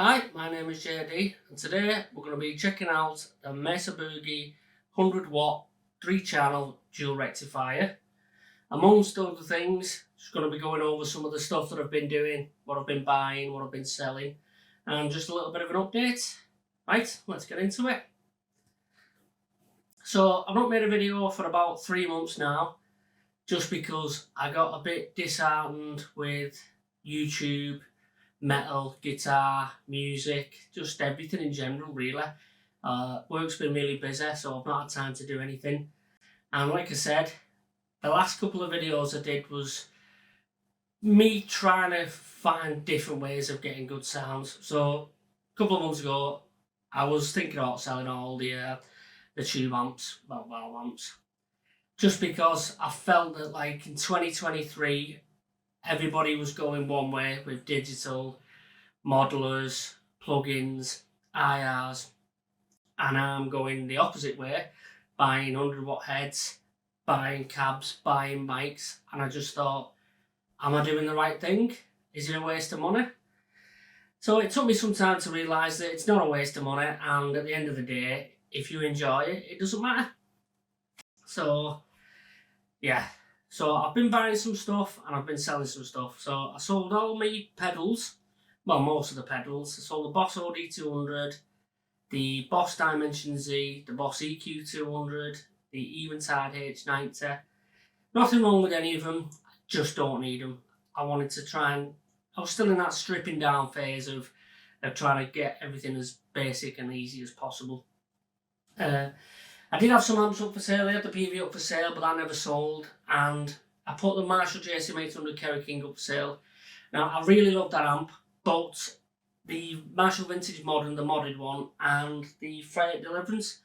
Hi, my name is JD and today we're going to be checking out the Mesa Boogie 100 watt 3 channel dual rectifier. Amongst other things, just going to be going over some of the stuff that I've been doing, what I've been buying, what I've been selling, and just a little bit of an update. Right, let's get into it. So I've not made a video for about 3 months now, just because I got a bit disheartened with YouTube, metal, guitar, music, just everything in general really. Work's been really busy, so I've not had time to do anything. And like I said, the last couple of videos I did was me trying to find different ways of getting good sounds. So a couple of months ago, I was thinking about selling all the tube amps, valve amps, just because I felt that like in 2023, everybody was going one way with digital, modelers, plugins, IRs, and I'm going the opposite way, buying 100 watt heads, buying cabs, buying mics, and I just thought, am I doing the right thing? Is it a waste of money? So it took me some time to realise that it's not a waste of money, and at the end of the day, if you enjoy it, it doesn't matter. So yeah, so I've been buying some stuff and I've been selling some stuff. So I sold all my pedals, well, most of the pedals. I sold the Boss OD200, the Boss Dimension Z, the Boss EQ200, the Eventide H90. Nothing wrong with any of them, just don't need them. I wanted to try and, I was still in that stripping down phase of trying to get everything as basic and easy as possible. I did have some amps up for sale. I had the PV up for sale, but that never sold. And I put the Marshall JCM 800 Kerry King up for sale. Now, I really love that amp, but the Marshall Vintage Modern, the modded one, and the Freight Deliverance,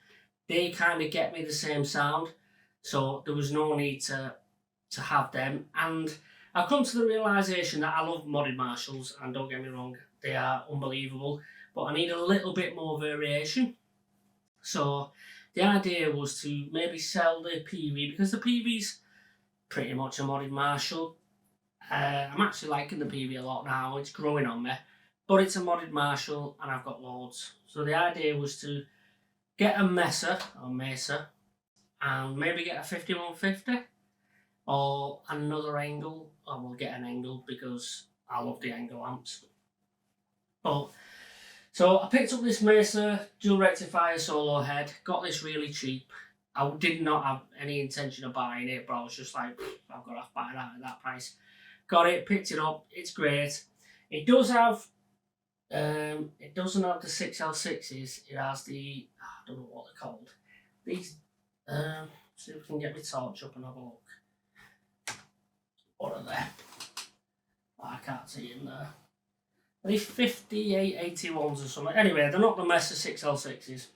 they kind of get me the same sound. So there was no need to have them. And I've come to the realisation that I love modded Marshalls, and don't get me wrong, they are unbelievable. But I need a little bit more variation. So the idea was to maybe sell the PV, because the PV's pretty much a modded Marshall. I'm actually liking the PV a lot now, it's growing on me, but it's a modded Marshall and I've got loads. So the idea was to get a Mesa, and maybe get a 5150 or another Engel. I will get an Engel because I love the Engel amps. So I picked up this Mesa dual rectifier solo head, got this really cheap. I did not have any intention of buying it, but I was just like, I've got to buy that at that price. Got it, picked it up, it's great. It does have, it doesn't have the 6L6s, it has the, I don't know what they're called. These, see if we can get my torch up and have a look. What are they? Oh, I can't see in there. Are they 5881s or something? Anyway, they're not the Mesa 6L6s.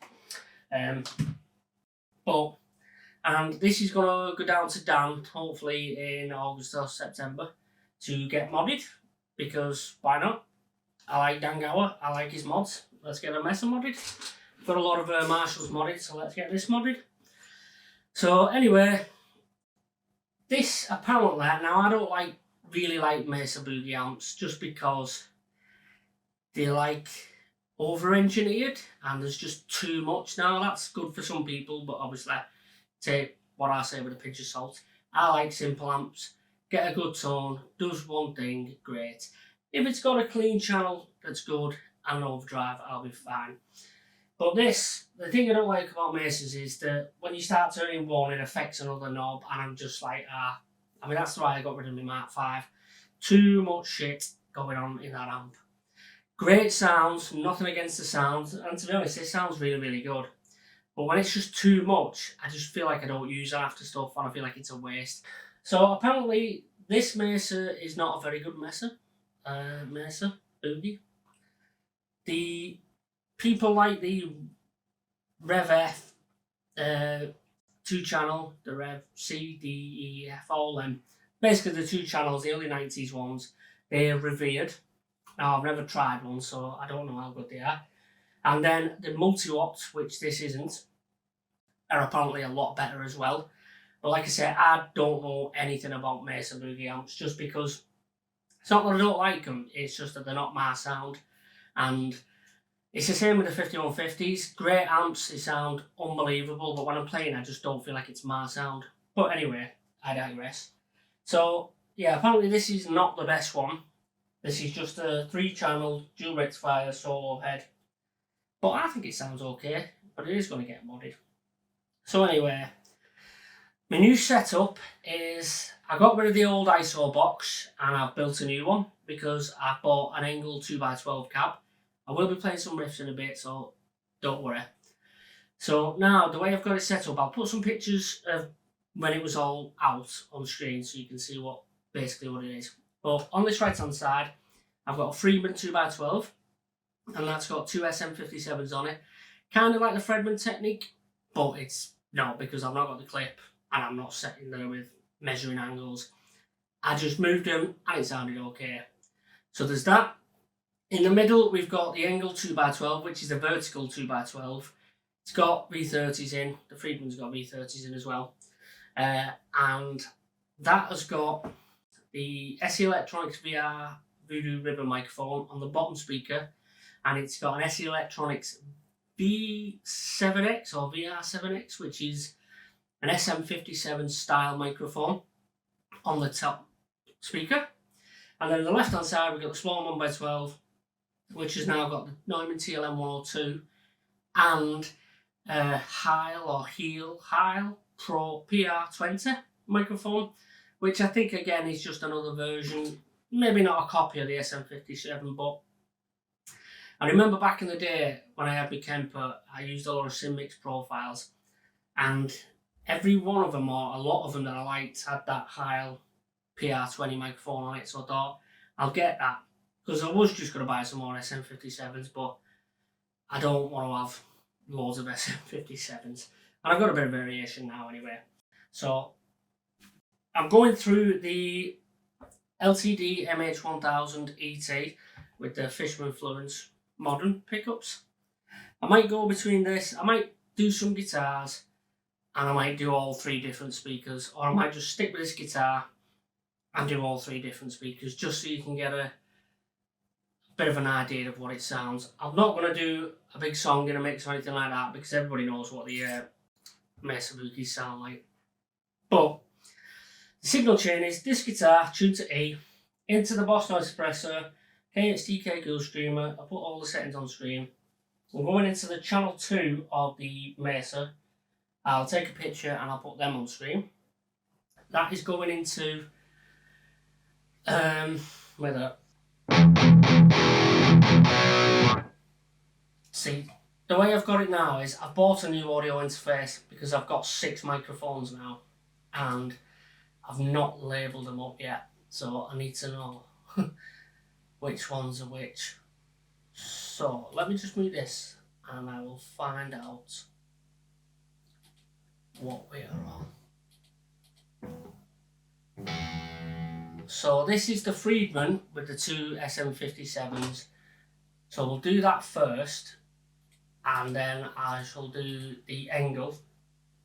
And this is going to go down to Dan, hopefully in August or September, to get modded, because why not? I like Dan Gower, I like his mods. Let's get a Mesa modded. Got a lot of Marshalls modded, so let's get this modded. So anyway, this apparently, now I don't really like Mesa Boogie amps, just because they're like over-engineered and there's just too much. Now that's good for some people, but obviously take what I say with a pinch of salt. I like simple amps, get a good tone, does one thing, great. If it's got a clean channel that's good and overdrive, I'll be fine. But this, the thing I don't like about Mesas is that when you start turning one, it affects another knob, and I'm just like, I mean, that's why I got rid of my Mark 5. Too much shit going on in that amp. Great sounds, nothing against the sounds, and to be honest, it sounds really, really good. But when it's just too much, I just feel like I don't use it after stuff, and I feel like it's a waste. So apparently, this Mesa is not a very good Mesa Boogie. The people like the Rev F, 2-channel, the Rev C, D, E, F, all them. Basically the 2 channels, the early 90s ones, they're revered. Now, I've never tried one, so I don't know how good they are. And then the multi-watts, which this isn't, are apparently a lot better as well. But like I said, I don't know anything about Mesa Boogie amps, just because it's not that I don't like them, it's just that they're not my sound. And it's the same with the 5150s. Great amps, they sound unbelievable, but when I'm playing, I just don't feel like it's my sound. But anyway, I digress. So, yeah, apparently this is not the best one. This is just a 3-channel dual rectifier solo head. But I think it sounds okay, but it is going to get modded. So anyway, my new setup is I got rid of the old ISO box and I've built a new one because I bought an Engel 2x12 cab. I will be playing some riffs in a bit, so don't worry. So now the way I've got it set up, I'll put some pictures of when it was all out on screen so you can see what it is. But on this right hand side, I've got a Friedman 2x12 and that's got 2 SM57s on it. Kind of like the Fredman technique, but it's not because I've not got the clip and I'm not sitting there with measuring angles. I just moved them and it sounded okay. So there's that. In the middle, we've got the Engel 2x12, which is a vertical 2x12. It's got V30s in. The Friedman's got V30s in as well. And that has got the SE Electronics VR Voodoo Ribbon microphone on the bottom speaker. And it's got an SE Electronics V7X or VR7X, which is an SM57 style microphone on the top speaker. And then on the left hand side, we've got the small 1x12, which has now got the Neumann TLM 102 and Heil Pro PR20 microphone, which I think again is just another version, maybe not a copy of the SM57, but I remember back in the day when I had my Kemper, I used a lot of Simmix profiles, and every one of them, or a lot of them that I liked, had that Heil PR20 microphone on it, so I thought I'll get that, because I was just going to buy some more SM57s, but I don't want to have loads of SM57s, and I've got a bit of variation now anyway. So I'm going through the LTD MH1000 ET with the Fishman Fluence modern pickups. I might go between this, I might do some guitars, and I might do all 3 different speakers, or I might just stick with this guitar and do all 3 different speakers, just so you can get a bit of an idea of what it sounds. I'm not going to do a big song in a mix or anything like that, because everybody knows what the Mesa Boogies sound like. But the signal chain is this guitar tuned to E, into the Boss Noise Suppressor, KHTK Ghost Streamer. I put all the settings on screen. I'm going into the channel 2 of the Mesa. I'll take a picture and I'll put them on screen. That is going into see, the way I've got it now is I've bought a new audio interface because I've got 6 microphones now and I've not labelled them up yet, so I need to know which ones are which. So let me just move this and I will find out what we are on. So this is the Friedman with the 2 SM57s. So we'll do that first, and then I shall do the Engel,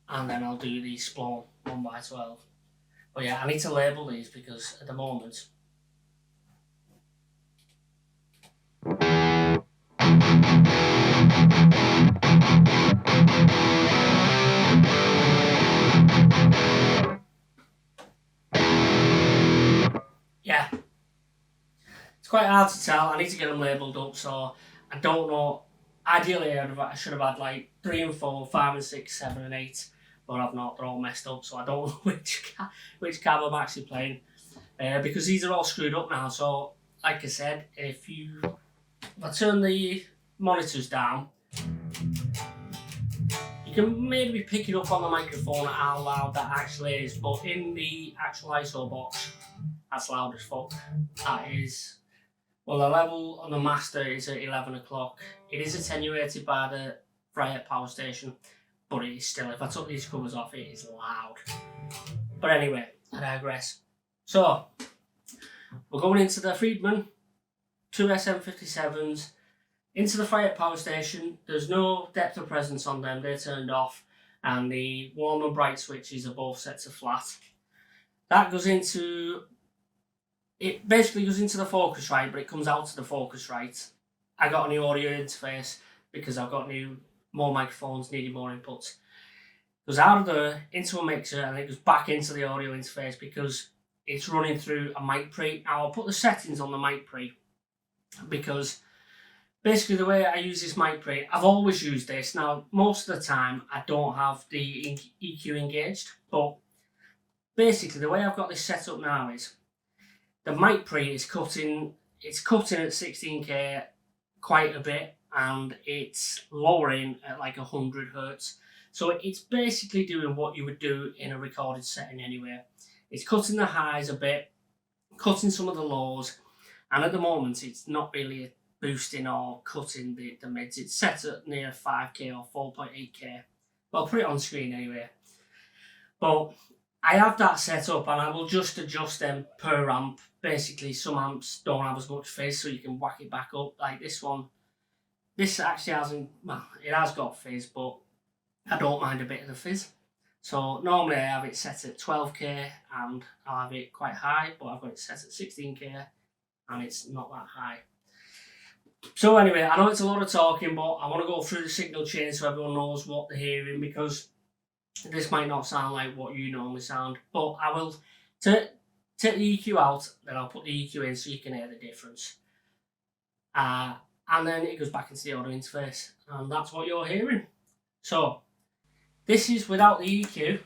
and then I'll do the Splone 1x12. But yeah, I need to label these because at the moment yeah, it's quite hard to tell. I need to get them labelled up, so I don't know. Ideally, I should have had like 3 and 4, 5 and 6, 7 and 8, but I've not. They're all messed up, so I don't know which cab I'm actually playing, because these are all screwed up now. So, like I said, if I turn the monitors down, you can maybe pick it up on the microphone how loud that actually is, but in the actual ISO box, that's loud as fuck. That is, well, the level on the master is at 11 o'clock. It is attenuated by the Friat power station, but it is still, if I took these covers off, it is loud. But anyway, I digress. So, we're going into the Friedman, 2 SM57s, into the Friat power station. There's no depth of presence on them, they're turned off, and the warm and bright switches are both set to flat. That goes into, it basically goes into the Focusrite, but it comes out to the Focusrite. I got a new audio interface because I've got more microphones needing more inputs. It goes out of there into a mixer and it goes back into the audio interface because it's running through a mic pre. Now I'll put the settings on the mic pre because basically the way I use this mic pre, I've always used this. Now most of the time I don't have the EQ engaged, but basically the way I've got this set up now is the mic pre is cutting at 16k quite a bit and it's lowering at like 100 hertz. So it's basically doing what you would do in a recorded setting anyway. It's cutting the highs a bit, cutting some of the lows, and at the moment it's not really boosting or cutting the mids. It's set at near 5k or 4.8k. But I'll put it on screen anyway. But I have that set up and I will just adjust them per amp. Basically, some amps don't have as much fizz, so you can whack it back up. Like this one. This actually hasn't, well, it has got fizz, but I don't mind a bit of the fizz. So normally I have it set at 12k and I'll have it quite high, but I've got it set at 16k and it's not that high. So anyway, I know it's a lot of talking, but I want to go through the signal chain so everyone knows what they're hearing, because this might not sound like what you normally sound, but I will take the EQ out, then I'll put the EQ in so you can hear the difference. And then it goes back into the audio interface, and that's what you're hearing. So, this is without the EQ.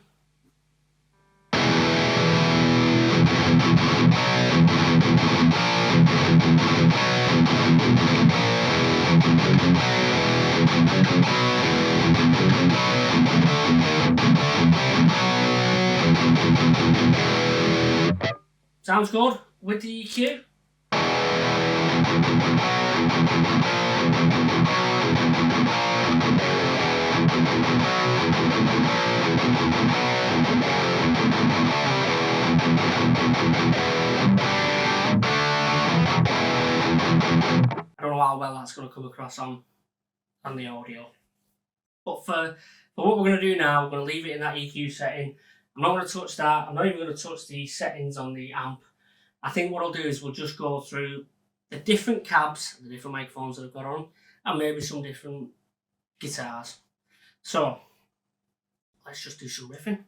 Sounds good with the EQ. I don't know how well that's going to come across on the audio. But for what we're going to do now, we're going to leave it in that EQ setting. I'm not going to touch that. I'm not even going to touch the settings on the amp. I think what I'll do is we'll just go through the different cabs, the different microphones that I've got on, and maybe some different guitars. So, let's just do some riffing.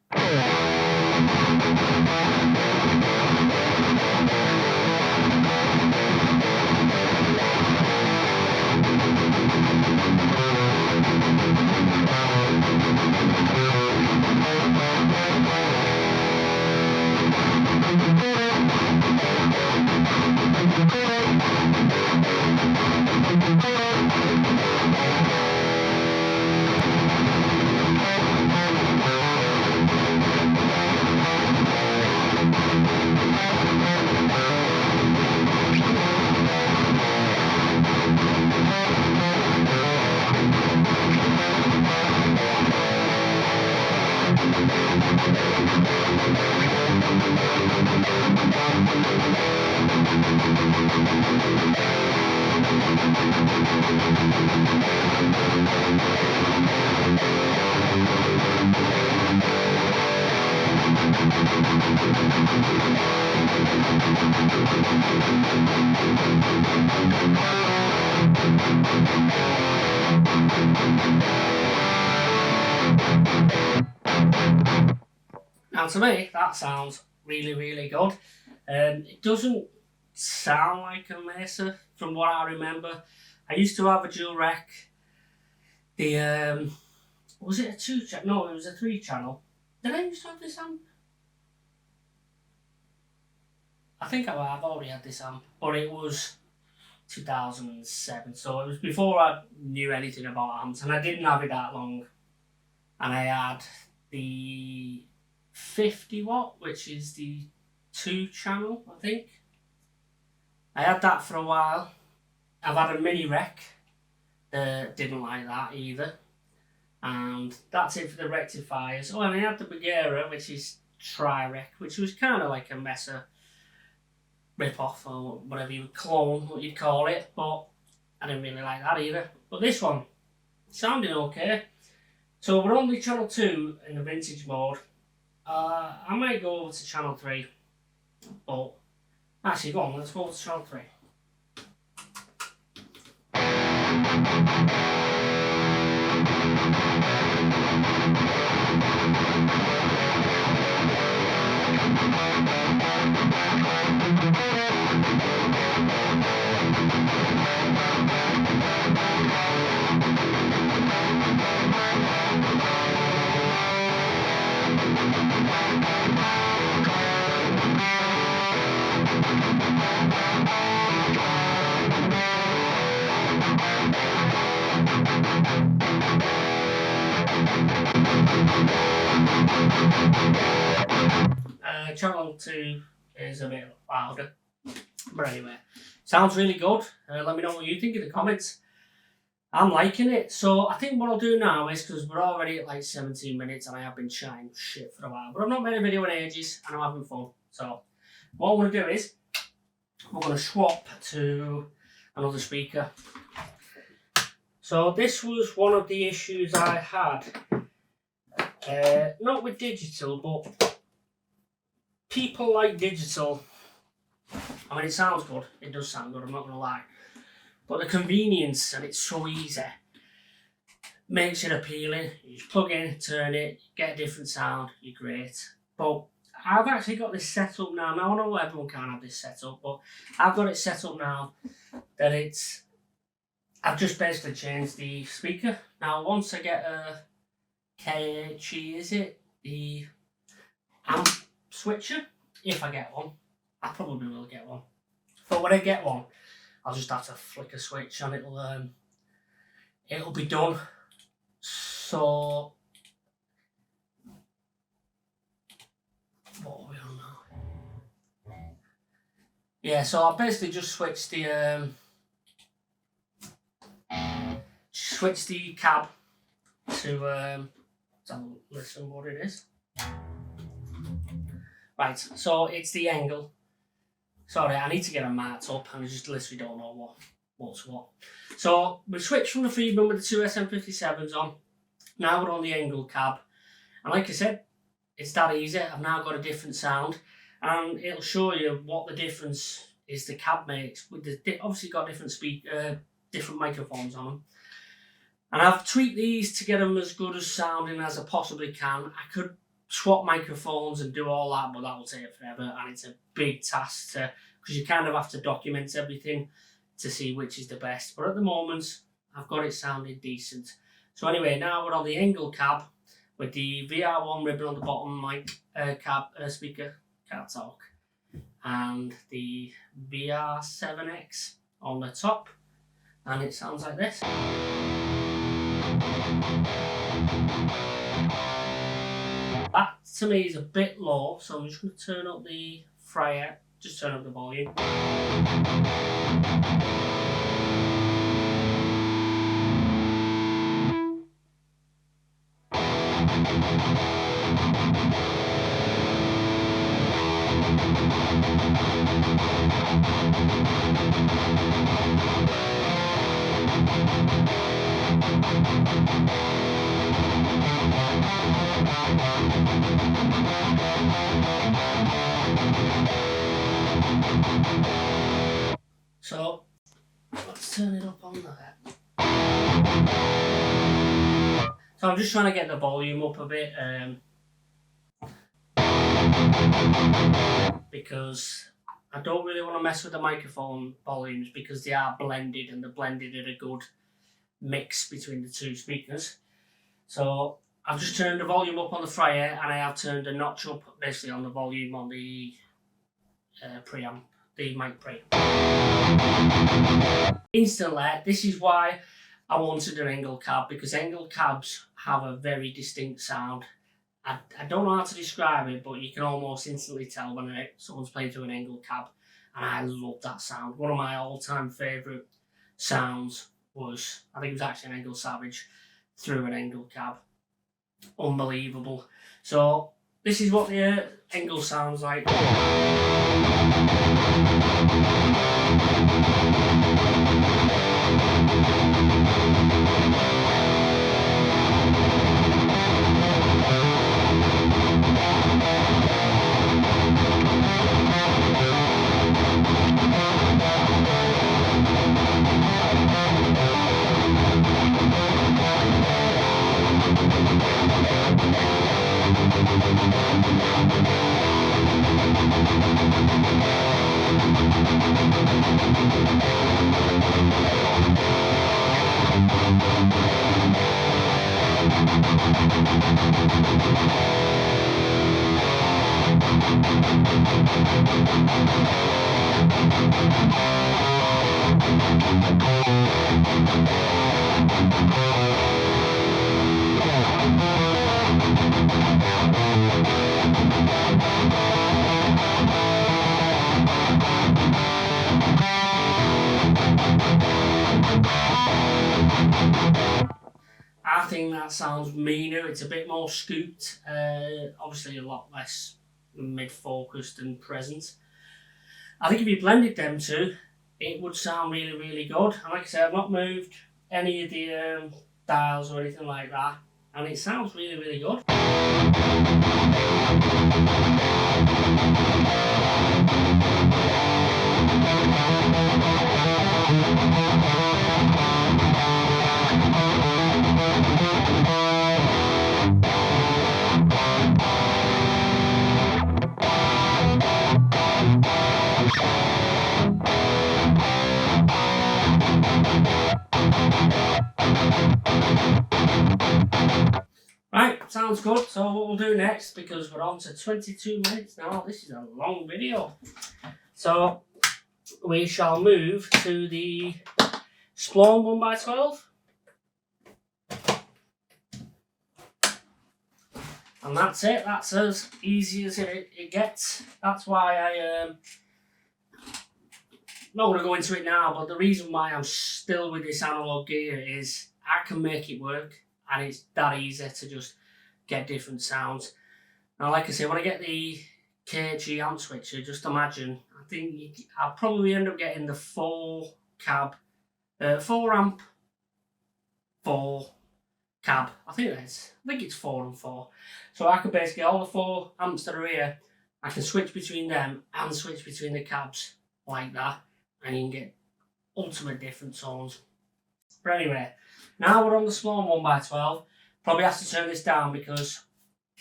Now to me, that sounds really, really good. It doesn't sound like a Mesa from what I remember. I used to have a dual rec. The was it a 2-channel? No, it was a 3-channel. Did I used to have this amp? I think I've already had this amp, but it was 2007, so it was before I knew anything about amps, and I didn't have it that long. And I had the 50 watt, which is the 2-channel, I think. I had that for a while. I've had a mini rec. Didn't like that either. And that's it for the rectifiers. Oh, and I had the Bagheera, which is tri-rec, which was kind of like a Mesa rip-off or whatever you would clone, what you'd call it, but I didn't really like that either. But this one, sounding okay. So we're on the channel 2 in the vintage mode. I might go over to channel 3, but actually go on, let's go over to channel 3. Channel 2 is a bit louder, but anyway, sounds really good. Let me know what you think in the comments. I'm liking it. So I think what I'll do now is, because we're already at like 17 minutes and I have been chatting shit for a while, but I've not made a video in ages and I'm having fun. So what I'm going to do is we're going to swap to another speaker. So this was one of the issues I had, not with digital, but people like digital. I mean, it sounds good, it does sound good, I'm not going to lie, but the convenience, and it's so easy, makes it appealing. You just plug in, turn it, get a different sound, you're great. But I've actually got this set up now. Now I know everyone can't have this set up, but I've got it set up now that I've just basically changed the speaker. Now once I get a KHE, is it? The amp switcher, if I get one. I probably will get one. But when I get one, I'll just have to flick a switch and it'll be done. So what are we on now? Yeah, so I basically just switched the cab to let's have a listen what it is. Right, so it's the angle. Sorry, I need to get them marked up and I just literally don't know what's what. So we switched from the Friedman with the two SM57s on. Now we're on the angle cab. And like I said, it's that easy. I've now got a different sound and it'll show you what the difference is the cab makes. With the obviously got different microphones on them. And I've tweaked these to get them as good as sounding as I possibly can. I could swap microphones and do all that, but that will take forever and it's a big task because you kind of have to document everything to see which is the best. But at the moment, I've got it sounding decent. So anyway, now we're on the angle cab with the VR1 ribbon on the bottom mic speaker, can't talk, and the VR7X on the top, and it sounds like this. That to me is a bit low, so I'm just going to turn up the fryer, just turn up the volume. So let's turn it up on there. So I'm just trying to get the volume up a bit because I don't really want to mess with the microphone volumes because they are blended and they're blended at a good mix between the two speakers. So I've just turned the volume up on the fryer and I have turned a notch up basically on the volume on the preamp, the mic preamp. Instantly, this is why I wanted an angle cab, because angle cabs have a very distinct sound. I don't know how to describe it, but you can almost instantly tell when someone's playing through an angle cab, and I love that sound. One of my all-time favourite sounds was, I think it was actually an Angle Savage through an angle cab. Unbelievable. So this is what the angle sounds like. I think that sounds meaner. It's a bit more scooped, obviously a lot less mid-focused and present. I think if you blended them two, it would sound really, really good. And like I said, I've not moved any of the dials or anything like that, and it sounds really, really good. Right, sounds good. So what we'll do next, because we're on to 22 minutes now, this is a long video. So we shall move to the Splone 1x12. And that's it, that's as easy as it gets. That's why I'm not going to go into it now, but the reason why I'm still with this analog gear is I can make it work, and it's that easy to just get different sounds. Now, like I say, when I get the KG amp switcher, just imagine, I think I'll probably end up getting the 4 amp, 4 cab. I think it's 4 and 4. So I could basically, all the 4 amps that are here, I can switch between them and switch between the cabs like that, and you can get ultimate different tones. But anyway, now we're on the Splone 1x12. Probably have to turn this down because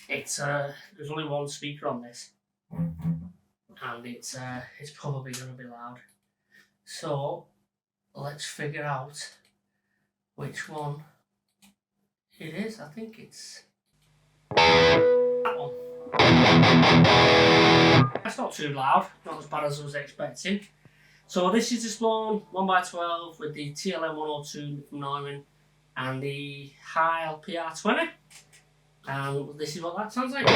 it's there's only one speaker on this, and it's probably going to be loud. So let's figure out which one it is. I think it's that one. That's not too loud, not as bad as I was expecting. So this is the Splone 1x12 with the TLM 102 from Neumann and the Heil PR20. And this is what that sounds like.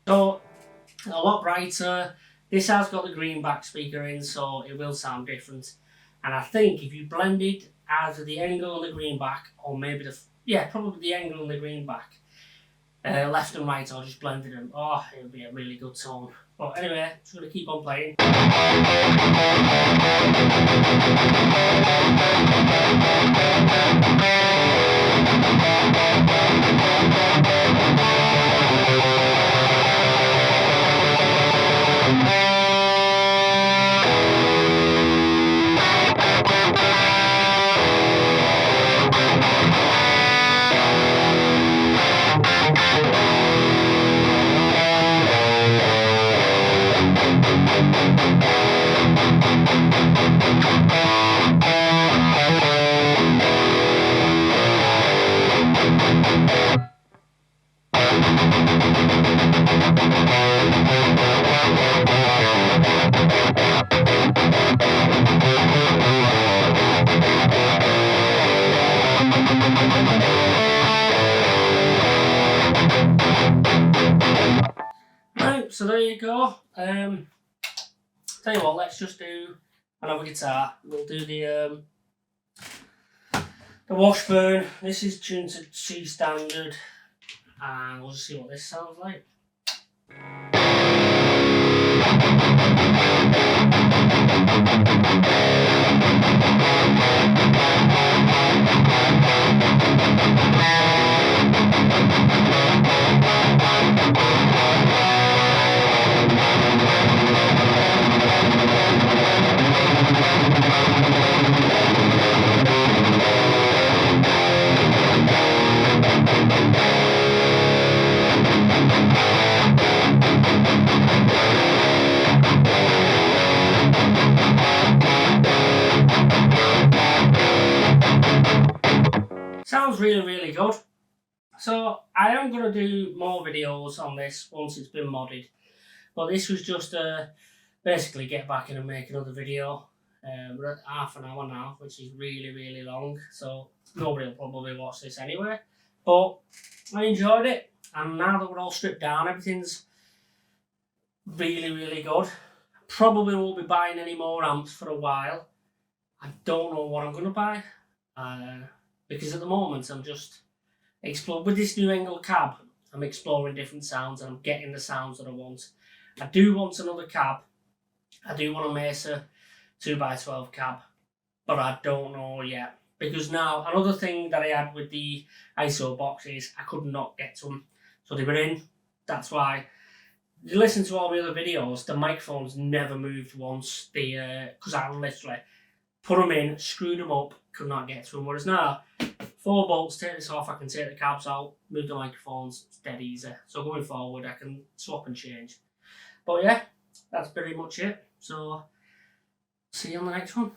So, a lot brighter. This has got the green back speaker in, so it will sound different. And I think if you blended either the angle and the green back, or maybe probably the angle and the green back, left and right, or just blended them, oh, it would be a really good tone. But anyway, I'm just going to keep on playing. Right, so there you go. Tell you what, let's just do another guitar. We'll do the Washburn. This is tuned to C standard, and we'll just see what this sounds like. Sounds really good. So I am going to do more videos on this once it's been modded, but this was just basically get back in and make another video. We're at half an hour now, which is really long, so nobody will probably watch this anyway, but I enjoyed it, and now that we're all stripped down, everything's really good. Probably won't be buying any more amps for a while. I don't know what I'm going to buy, because at the moment I'm just exploring. With this new Engel cab, I'm exploring different sounds and I'm getting the sounds that I want. I do want another cab. I do want a Mesa 2x12 cab, but I don't know yet. Because now, another thing that I had with the ISO box is I could not get to them. So they were in. That's why, you listen to all the other videos, the microphones never moved once. Because I literally put them in, screwed them up, could not get to them. Whereas now, 4 bolts, take this off, I can take the cabs out, move the microphones, it's dead easy. So going forward, I can swap and change. But yeah, that's pretty much it. So, see you on the next one.